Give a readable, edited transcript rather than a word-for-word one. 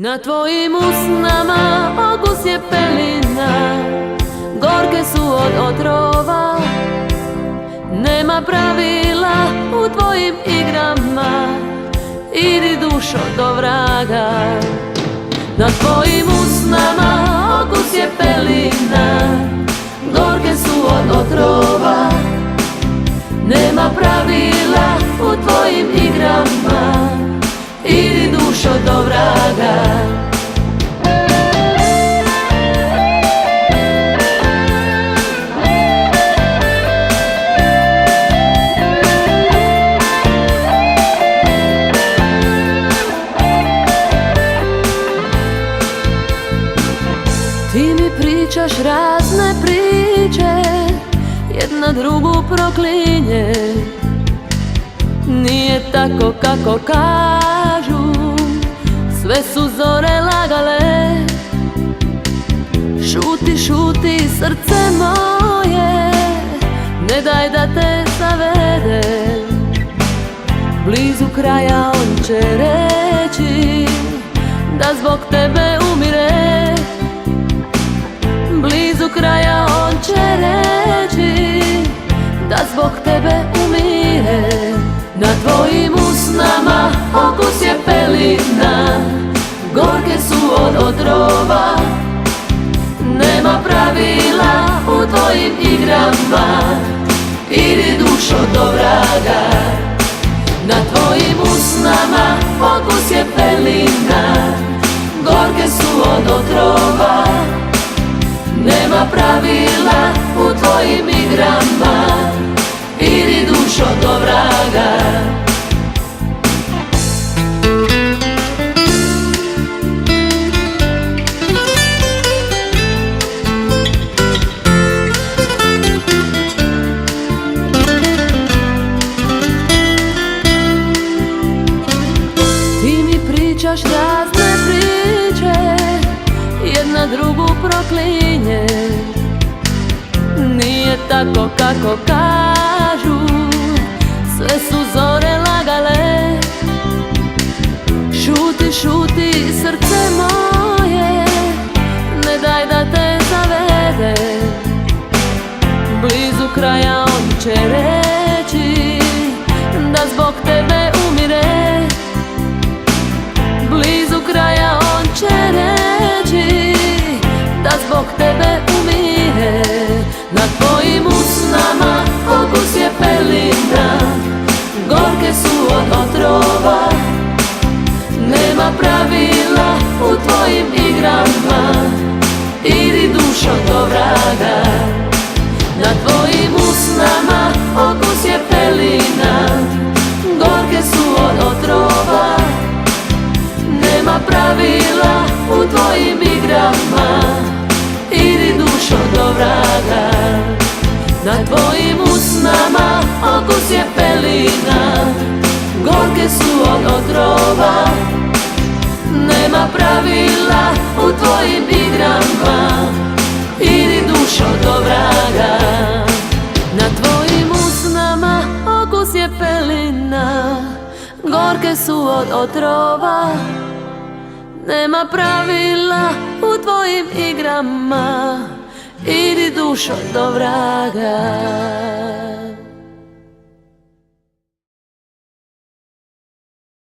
Na tvojim usnama okus je pelina, gorke su od otrova. Nema pravila u tvojim igrama, idi dušo do vraga. Na tvojim usnama okus je pelina, gorke su od otrova. Nema pravila u tvojim igrama, idi dušo do vraga. Ti mi pričaš razne priče, jedna drugu proklinje. Nije tako kako kažu, sve su zore lagale. Šuti, šuti srce moje, ne daj da te zavede. Blizu kraja on će reći da zbog tebe umire. Blizu kraja on će reći da zbog tebe umire. Na tvojim usnama okus je pelina, gorke su od otrova. Nema pravila u tvojim igrama, idi dušo do vraga. Na tvojim usnama okus je pelina, gorke su od otrova. Nema pravila u tvojim igrama, idi dušo do vraga. Ti mi pričaš razne priče, jedna drugu proklinje. Nije tako kako kažu, sve su zore lagale. Šuti, šuti srce moje, ne daj da te zavede. Blizu kraja on će reći da zbog tebe umire. Blizu kraja on će reći da zbog tebe umire. Na tvojim usnama okus je pelina, gorke su od otrova. Nema pravila u tvojim igrama, idi dušo do vraga. Na tvojim usnama okus je pelina, gorke su od otrova. Nema pravila u tvojim igrama, idi dušo do vraga. Na tvojim usnama okus je pelina, gorke su od otrova. Nema pravila u tvojim igrama, idi dušo do vraga. Na tvojim usnama okus je pelina, gorke su od otrova. Nema pravila u tvojim igrama, idi dušo do vraga.